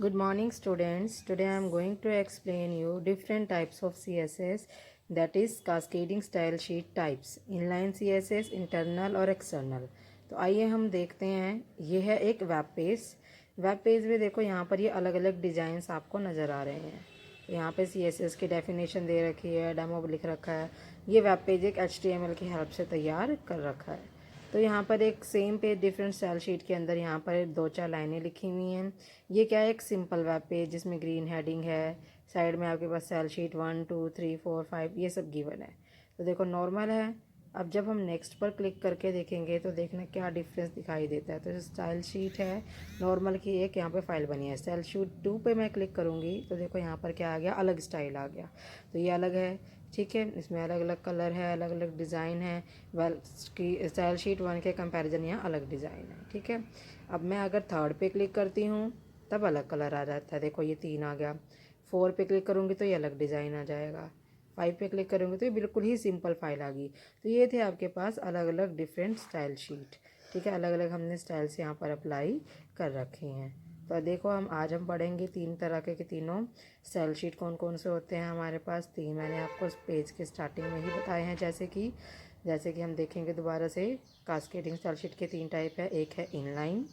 Good morning students. Today I am going to explain you different types of CSS, that is cascading style sheet types, inline CSS, internal और external। तो आइए हम देखते हैं। ये है एक वेब पेज में देखो यहाँ पर ये अलग अलग डिज़ाइंस आपको नज़र आ रहे हैं। तो यहाँ पे CSS की डेफिनेशन दे रखी है, डेमो लिख रखा है। ये वेब पेज एक HTML की हेल्प से तैयार कर रखा है। तो यहाँ पर एक same page different style sheet के अंदर यहाँ पर दो चार लाइनें लिखी हुई हैं। ये क्या है, एक सिंपल वेब पेज जिसमें ग्रीन हेडिंग है, साइड में आपके पास स्टाइल शीट 1 2 3 4 5 ये सब गिवन है। तो देखो नॉर्मल है। अब जब हम नेक्स्ट पर क्लिक करके देखेंगे तो देखना क्या डिफरेंस दिखाई देता है। तो स्टाइल शीट है नॉर्मल की, एक यहाँ पे फाइल बनी है। स्टाइल शीट 2 पे मैं क्लिक करूँगी तो देखो यहाँ पर क्या आ गया, अलग स्टाइल आ गया। तो ये अलग है, ठीक है। इसमें अलग अलग कलर है, अलग अलग डिज़ाइन है। वेल की स्टाइल शीट 1 के कंपैरिजन यहाँ अलग डिज़ाइन है, ठीक है। अब मैं अगर थर्ड पे क्लिक करती हूँ तब अलग कलर आ जाता है। देखो ये 3 आ गया। 4 पे क्लिक करूँगी तो ये अलग डिज़ाइन आ जाएगा। 5 पे क्लिक करूँगी तो ये बिल्कुल ही सिंपल फाइल आ गई। तो ये थे आपके पास अलग अलग डिफरेंट स्टाइल शीट, ठीक है। अलग अलग हमने स्टाइल्स यहाँ पर अप्लाई कर रखे हैं। तो देखो आज हम पढ़ेंगे 3 तरह के तीनों स्टाइल शीट कौन कौन से होते हैं हमारे पास। 3 मैंने आपको उस पेज के स्टार्टिंग में ही बताए हैं। जैसे कि हम देखेंगे दोबारा से। कास्केडिंग स्टाइल शीट के 3 टाइप है, एक है इनलाइन,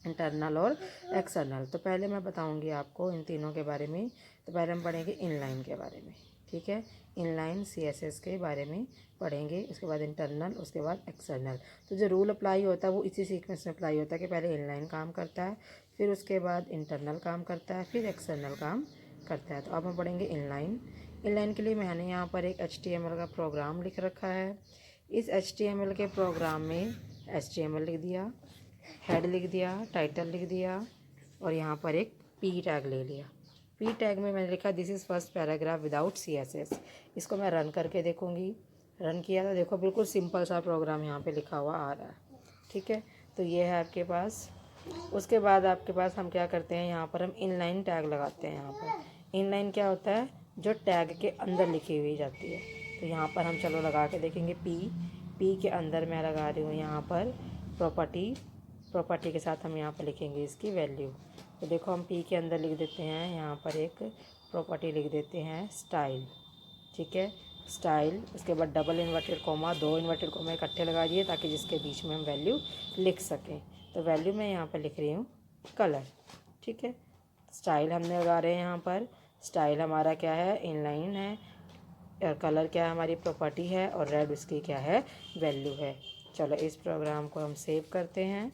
इंटरनल और एक्सटर्नल। तो पहले मैं बताऊंगी आपको इन तीनों के बारे में। तो पहले हम पढ़ेंगे इनलाइन के बारे में, ठीक है। इनलाइन CSS के बारे में पढ़ेंगे, उसके बाद इंटरनल, उसके बाद एक्सटर्नल। तो जो रूल अप्लाई होता है वो इसी सीक्वेंस में अप्लाई होता है कि पहले इनलाइन काम करता है, फिर उसके बाद इंटरनल काम करता है, फिर एक्सटर्नल काम करता है। तो अब हम पढ़ेंगे इनलाइन। इनलाइन के लिए मैंने यहाँ पर एक HTML का प्रोग्राम लिख रखा है। इस HTML के प्रोग्राम में HTML लिख दिया, हेड लिख दिया, टाइटल लिख दिया और यहाँ पर एक पी टैग ले लिया। पी टैग में मैंने लिखा this is first paragraph without CSS। इसको मैं रन करके देखूँगी। रन किया तो देखो बिल्कुल सिंपल सा प्रोग्राम यहाँ पे लिखा हुआ आ रहा है, ठीक है। तो ये है आपके पास। उसके बाद आपके पास हम क्या करते हैं, यहाँ पर हम इनलाइन टैग लगाते हैं। यहाँ पर इनलाइन क्या होता है, जो टैग के अंदर लिखी हुई जाती है। तो यहाँ पर हम चलो लगा के देखेंगे। पी के अंदर मैं लगा रही हूँ यहाँ पर प्रॉपर्टी के साथ हम यहाँ पर लिखेंगे इसकी वैल्यू। तो देखो हम पी के अंदर लिख देते हैं, यहाँ पर एक प्रॉपर्टी लिख देते हैं स्टाइल, ठीक है। स्टाइल, उसके बाद double inverted coma, 2 inverted coma इकट्ठे लगा दिए ताकि जिसके बीच में हम वैल्यू लिख सकें। तो वैल्यू मैं यहाँ पर लिख रही हूँ कलर, ठीक है। स्टाइल हमने लगा रहे हैं यहाँ पर। स्टाइल हमारा क्या है, इनलाइन है, और कलर क्या है, हमारी प्रॉपर्टी है, और रेड उसकी क्या है, वैल्यू है। चलो इस प्रोग्राम को हम सेव करते हैं,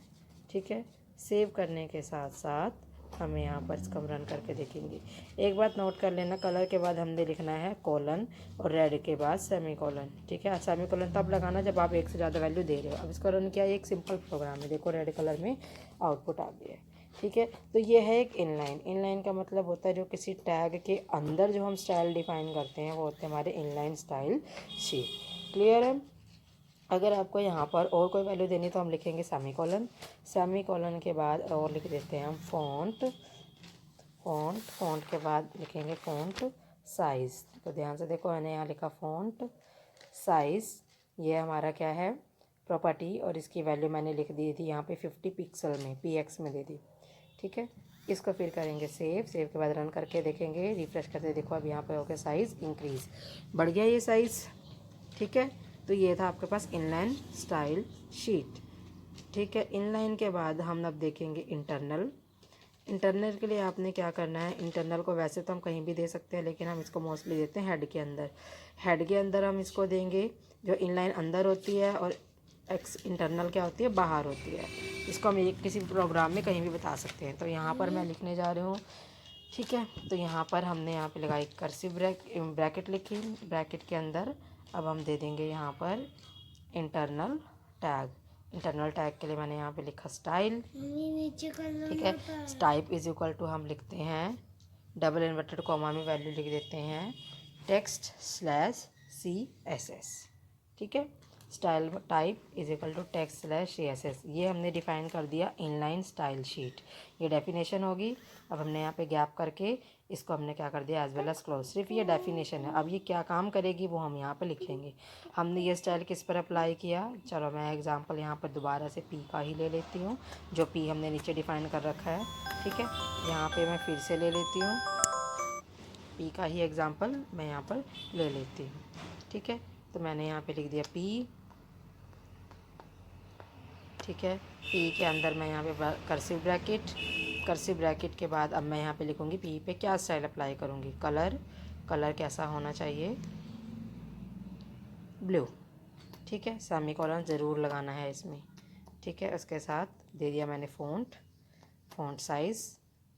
ठीक है। सेव करने के साथ साथ हमें यहाँ पर इसको हम रन करके देखेंगे। एक बात नोट कर लेना, कलर के बाद हमने लिखना है कोलन और रेड के बाद सेमी कोलन, ठीक है। सेमी कोलन तब लगाना जब आप एक से ज़्यादा वैल्यू दे रहे हो। अब इसको रन किया, एक सिंपल प्रोग्राम है, देखो रेड कलर में आउटपुट आ गया है, ठीक है। तो ये है एक इनलाइन। इनलाइन का मतलब होता है जो किसी टैग के अंदर जो हम स्टाइल डिफाइन करते हैं वो होते हैं हमारे इनलाइन स्टाइल शीट। क्लियर है। अगर आपको यहाँ पर और कोई वैल्यू देनी तो हम लिखेंगे सेमी कॉलन। सेमी कॉलन के बाद और लिख देते हैं हम फ़ॉन्ट के बाद लिखेंगे फ़ॉन्ट साइज़। तो ध्यान से देखो, मैंने यहाँ लिखा फ़ॉन्ट साइज़। ये हमारा क्या है, प्रॉपर्टी, और इसकी वैल्यू मैंने लिख दी थी यहाँ पे 50 पिक्सल में, PX में दे दी, ठीक है। इसको फिर करेंगे सेव के बाद रन करके देखेंगे, रिफ्रेश करते देखो अब यहाँ पे हो गया साइज़ इंक्रीज़, बढ़ गया ये साइज़, ठीक है। तो ये था आपके पास इनलाइन स्टाइल शीट, ठीक है। इनलाइन के बाद हम अब देखेंगे इंटरनल। इंटरनल के लिए आपने क्या करना है, इंटरनल को वैसे तो हम कहीं भी दे सकते हैं लेकिन हम इसको मोस्टली देते हैं हेड के अंदर। हेड के अंदर हम इसको देंगे, जो इनलाइन अंदर होती है और इंटरनल क्या होती है, बाहर होती है। इसको हम एक किसी प्रोग्राम में कहीं भी बता सकते हैं। तो यहाँ पर मैं लिखने जा रही हूँ, ठीक है। तो यहाँ पर हमने यहाँ पे लगाई कर्सिव ब्रैकेट लिखी, ब्रैकेट के अंदर अब हम दे देंगे यहाँ पर इंटरनल टैग। इंटरनल टैग के लिए मैंने यहाँ पे लिखा स्टाइल, ठीक है। टाइप इज इक्वल टू हम लिखते हैं डबल इन्वर्टेड कॉमा में वैल्यू लिख देते हैं टेक्स्ट /CSS, ठीक है। Style type is equal to text slash CSS। ये हमने डिफाइन कर दिया इनलाइन स्टाइल शीट, ये डेफिनेशन होगी। अब हमने यहाँ पे गैप करके इसको हमने क्या कर दिया एज वेल एज क्लोज। सिर्फ ये डेफिनेशन है, अब ये क्या काम करेगी वो हम यहाँ पे लिखेंगे। हमने ये स्टाइल किस पर अप्लाई किया, चलो मैं एग्जांपल यहाँ पर दोबारा से पी का ही ले लेती हूँ, जो पी हमने नीचे डिफाइन कर रखा है। ठीक है, यहाँ पे मैं फिर से ले लेती हूँ पी का ही एग्जांपल मैं यहाँ पर ले लेती हूँ। ठीक है, तो मैंने यहाँ पे लिख दिया पी। ठीक है, पी के अंदर मैं यहाँ पे कर्सिव ब्रैकेट के बाद अब मैं यहाँ पे लिखूँगी पी पे क्या स्टाइल अप्लाई करूँगी। कलर कैसा होना चाहिए, ब्लू। ठीक है, सेमीकोलन ज़रूर लगाना है इसमें। ठीक है, उसके साथ दे दिया मैंने फ़ॉन्ट साइज़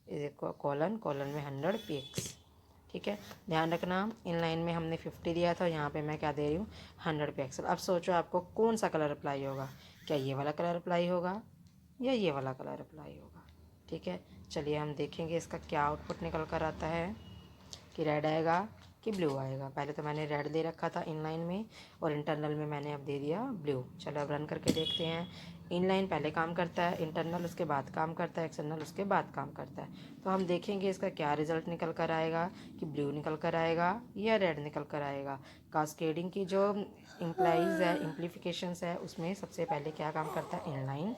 इज कॉलन में 100 पिक्स। ठीक है, ध्यान रखना इन लाइन में हमने 50 दिया था, यहाँ पे मैं क्या दे रही हूँ 100 पिक्सल। अब सोचो आपको कौन सा कलर अप्लाई होगा, क्या ये वाला कलर अप्लाई होगा या ये वाला कलर अप्लाई होगा। ठीक है, चलिए हम देखेंगे इसका क्या आउटपुट निकल कर आता है, कि रेड आएगा कि ब्लू आएगा। पहले तो मैंने रेड दे रखा था इनलाइन में और इंटरनल में मैंने अब दे दिया ब्लू। चलो अब रन करके देखते हैं। इनलाइन पहले काम करता है, इंटरनल उसके बाद काम करता है, एक्सटर्नल उसके बाद काम करता है। तो हम देखेंगे इसका क्या रिजल्ट निकल कर आएगा, कि ब्लू निकल कर आएगा या रेड निकल कर आएगा। कास्केडिंग की जो इम्प्लीफिकेशंस है उसमें सबसे पहले क्या काम करता है इनलाइन।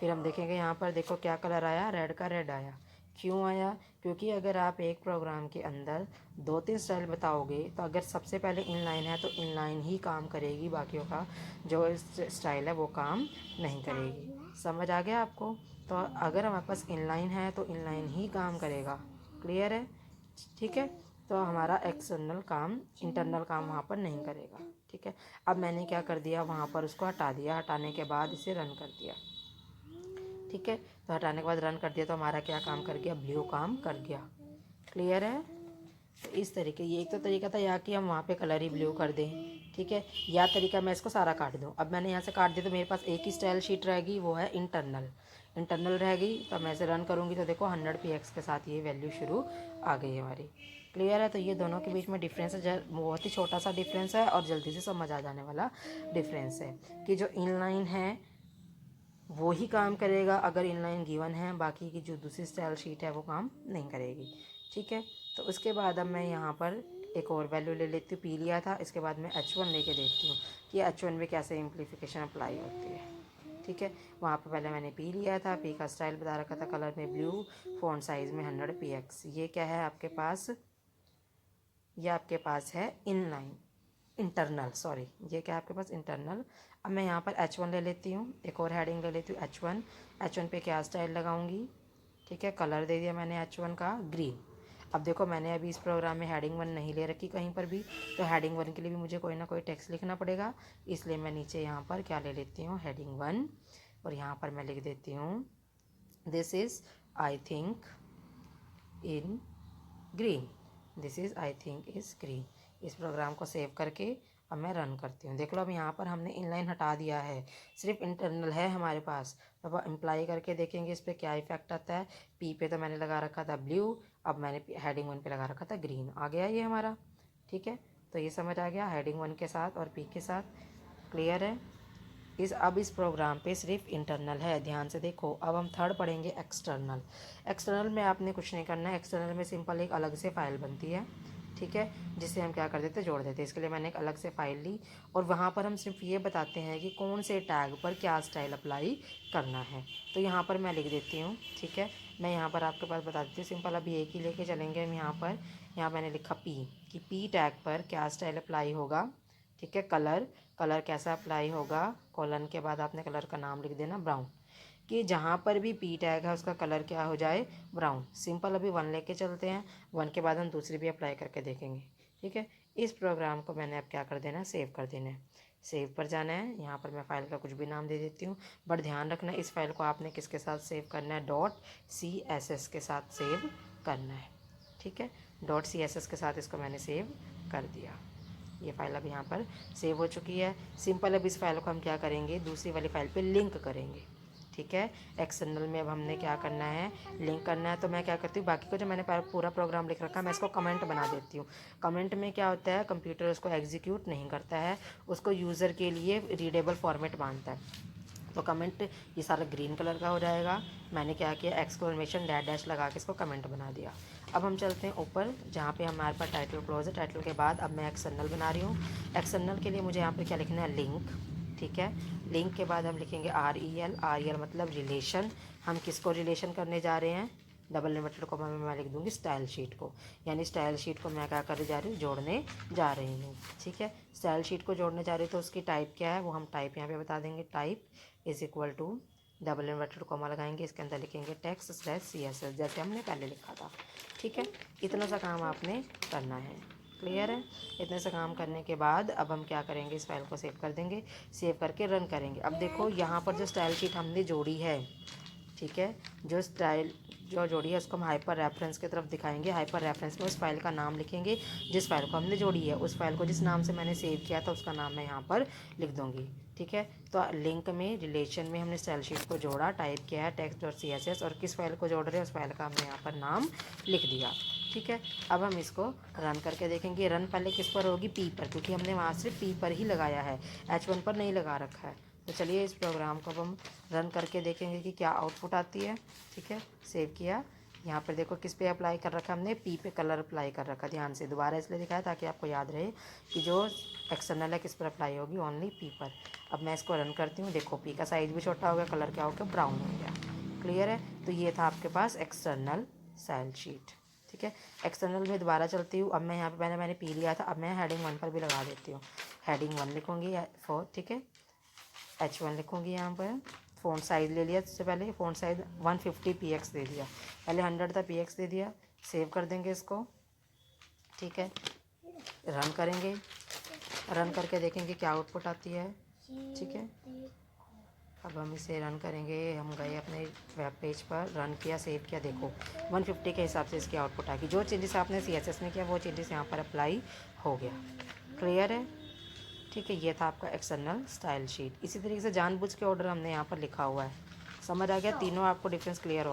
फिर हम देखेंगे यहाँ पर देखो क्या कलर आया, रेड का रेड आया। क्यों आया, क्योंकि अगर आप एक प्रोग्राम के अंदर 2-3 स्टाइल बताओगे तो अगर सबसे पहले इनलाइन है तो इनलाइन ही काम करेगी, बाकियों का जो स्टाइल है वो काम नहीं करेगी। समझ आ गया आपको। तो अगर हमारे पास इनलाइन है तो इनलाइन ही काम करेगा। क्लियर है। ठीक है, तो हमारा इंटरनल काम वहाँ पर नहीं करेगा। ठीक है, अब मैंने क्या कर दिया, वहाँ पर उसको हटा दिया, हटाने के बाद इसे रन कर दिया। ठीक है, तो हटाने के बाद रन कर दिया तो हमारा क्या काम कर गया, ब्लू काम कर गया। क्लियर है। तो इस तरीके, ये एक तो तरीका था या कि हम वहाँ पे कलर ही ब्लू कर दें। ठीक है, या तरीका मैं इसको सारा काट दूँ। अब मैंने यहाँ से काट दिया तो मेरे पास एक ही स्टाइल शीट रहेगी, वो है इंटरनल रह गई। तो मैं इसे रन करूँगी तो देखो 100 px के साथ ये वैल्यू शुरू आ गई हमारी। क्लियर है। तो ये दोनों के बीच में डिफरेंस है, बहुत ही छोटा सा डिफरेंस है और जल्दी से समझ आ जाने वाला डिफरेंस है, कि जो इनलाइन है वो ही काम करेगा अगर इनलाइन गिवन है, बाकी की जो दूसरी स्टाइल शीट है वो काम नहीं करेगी। ठीक है, तो उसके बाद अब मैं यहाँ पर एक और वैल्यू ले लेती हूँ, पी लिया था, इसके बाद मैं H1 लेके देखती हूँ कि H1 में कैसे इम्प्लीफिकेशन अप्लाई होती है। ठीक है, वहाँ पर पहले मैंने पी लिया था, पी का स्टाइल बता रखा था कलर में ब्लू, फ़ॉन्ट साइज़ में 100 px। ये क्या है आपके पास, ये आपके पास है इंटरनल, सॉरी ये क्या है आपके पास इंटरनल। अब मैं यहाँ पर H1 ले लेती हूँ, एक और हेडिंग ले लेती हूँ H1 पे क्या स्टाइल लगाऊंगी। ठीक है, कलर दे दिया मैंने H1 का ग्रीन। अब देखो मैंने अभी इस प्रोग्राम में हेडिंग 1 नहीं ले रखी कहीं पर भी, तो हेडिंग 1 के लिए भी मुझे कोई ना कोई टेक्स्ट लिखना पड़ेगा, इसलिए मैं नीचे यहाँ पर क्या ले लेती हूँ हेडिंग 1 और यहाँ पर मैं लिख देती हूँ this is I think in green, this is I think is green. इस प्रोग्राम को सेव करके अब मैं रन करती हूँ। देख लो अब यहाँ पर हमने इनलाइन हटा दिया है, सिर्फ इंटरनल है हमारे पास। अब अप्लाई करके देखेंगे इस पर क्या इफेक्ट आता है। पी पे तो मैंने लगा रखा था ब्लू, अब मैंने हेडिंग 1 पे लगा रखा था ग्रीन, आ गया ये हमारा। ठीक है, तो ये समझ आ गया हेडिंग 1 के साथ और पी के साथ। क्लियर है। अब इस प्रोग्राम पे सिर्फ इंटरनल है, ध्यान से देखो। अब हम थर्ड पढ़ेंगे एक्सटर्नल में आपने कुछ नहीं करना है। एक्सटर्नल में सिंपल एक अलग से फाइल बनती है, ठीक है, जिसे हम क्या कर देते हैं, जोड़ देते हैं। इसके लिए मैंने एक अलग से फाइल ली और वहाँ पर हम सिर्फ ये बताते हैं कि कौन से टैग पर क्या स्टाइल अप्लाई करना है। तो यहाँ पर मैं लिख देती हूँ। ठीक है, मैं यहाँ पर आपके पास बता देती हूँ सिंपल, अभी एक ही लेके चलेंगे हम। यहाँ मैंने लिखा पी, कि पी टैग पर क्या स्टाइल अप्लाई होगा। ठीक है, कलर कैसा अप्लाई होगा, कॉलन के बाद आपने कलर का नाम लिख देना ब्राउन, कि जहाँ पर भी पी टैग है उसका कलर क्या हो जाए, ब्राउन। सिंपल, अभी 1 लेके चलते हैं, 1 के बाद हम दूसरी भी अप्लाई करके देखेंगे। ठीक है, इस प्रोग्राम को मैंने अब क्या कर देना है, सेव कर देना है। सेव पर जाना है, यहाँ पर मैं फ़ाइल का कुछ भी नाम दे देती हूँ, बट ध्यान रखना इस फाइल को आपने किसके साथ सेव करना है, .css के साथ सेव करना है। ठीक है, .css के साथ इसको मैंने सेव कर दिया। ये फाइल अब यहाँ पर सेव हो चुकी है। सिंपल, अब इस फाइल को हम क्या करेंगे, दूसरी वाली फाइल पे लिंक करेंगे। ठीक है। एक्सटर्नल में अब हमने क्या करना है, लिंक करना है। तो मैं क्या करती हूँ, बाकी को जो मैंने पूरा प्रोग्राम लिख रखा है मैं इसको कमेंट बना देती हूँ। कमेंट में क्या होता है, कंप्यूटर उसको एग्जीक्यूट नहीं करता है, उसको यूज़र के लिए रीडेबल फॉर्मेट मानता है। तो कमेंट ये सारा ग्रीन कलर का हो जाएगा। मैंने क्या किया, एक्सक्लेमेशन डैश डैश लगा के इसको कमेंट बना दिया। अब हम चलते हैं ऊपर जहाँ पे हमारे पास टाइटल क्लोज है। टाइटल के बाद अब मैं एक्सटर्नल बना रही हूँ। एक्सटर्नल के लिए मुझे यहाँ पे क्या लिखना है, लिंक, ठीक है। लिंक के बाद हम लिखेंगे REL मतलब रिलेशन। हम किसको रिलेशन करने जा रहे हैं, डबल इन्वर्टेड कॉमा में मैं लिख दूँगी स्टाइल शीट को, यानी स्टाइल शीट को मैं क्या करने जा रही हूँ, जोड़ने जा रही हूँ, ठीक है। स्टाइल शीट को जोड़ने जा रही हूँ तो उसकी टाइप क्या है, वो हम टाइप यहाँ पे बता देंगे। Type is equal to double inverted comma लगाएंगे, इसके अंदर लिखेंगे text/CSS जैसे हमने पहले लिखा था, ठीक है। इतना सा काम आपने करना है, क्लियर है। इतने से काम करने के बाद अब हम क्या करेंगे, इस फाइल को सेव कर देंगे। सेव करके रन करेंगे। अब देखो यहाँ पर जो स्टाइल शीट हमने जोड़ी है, ठीक है, जो जोड़ी है उसको हम हाइपर रेफरेंस की तरफ दिखाएंगे। हाइपर रेफरेंस में उस फाइल का नाम लिखेंगे जिस फाइल को हमने जोड़ी है। उस फाइल को जिस नाम से मैंने सेव किया था उसका नाम मैं यहाँ पर लिख दूँगी, ठीक है। तो लिंक में, रिलेशन में हमने स्टाइल शीट को जोड़ा, टाइप किया है text.css और किस फाइल को जोड़ रहे हैं उस फाइल का हमने यहाँ पर नाम लिख दिया, ठीक है। अब हम इसको रन करके देखेंगे। रन पहले किस पर होगी, पी पर, क्योंकि हमने वहाँ सिर्फ पी पर ही लगाया है, H1 पर नहीं लगा रखा है। तो चलिए इस प्रोग्राम को अब हम रन करके देखेंगे कि क्या आउटपुट आती है, ठीक है। सेव किया। यहाँ पर देखो किस पे अप्लाई कर रखा है हमने, पी पे कलर अप्लाई कर रखा। ध्यान से दोबारा इसलिए दिखाया ताकि आपको याद रहे कि जो एक्सटर्नल है किस पर अप्लाई होगी, ओनली पी पर। अब मैं इसको रन करती हूँ। देखो पी का साइज़ भी छोटा हो गया, कलर क्या हो गया, ब्राउन हो गया, क्लियर है। तो ये था आपके पास एक्सटर्नल स्टाइल शीट, ठीक है। एक्सटर्नल में दोबारा चलती हूँ। अब मैं यहाँ पे मैंने पी लिया था, अब मैं हेडिंग 1 पर भी लगा देती हूँ। हेडिंग 1 लिखूँगी 4, ठीक है। H1 लिखूँगी यहाँ पर। फ़ॉन्ट साइज़ ले लिया, सबसे पहले फ़ॉन्ट साइज़ 150 px दे दिया, पहले 100 था px दे दिया। सेव कर देंगे इसको, ठीक है। रन करेंगे, रन करके देखेंगे क्या आउटपुट आती है, ठीक है। अब हम इसे रन करेंगे। हम गए अपने वेब पेज पर, रन किया, सेव किया। देखो 150 के हिसाब से इसकी आउटपुट आ गई। जो चेंजेस आपने CSS में किया वो चेंजेस यहाँ पर अप्लाई हो गया, क्लियर है, ठीक है। ये था आपका एक्सटर्नल स्टाइल शीट। इसी तरीके से जानबूझ के ऑर्डर हमने यहाँ पर लिखा हुआ है। समझ आ गया, तीनों आपको डिफरेंस क्लियर हो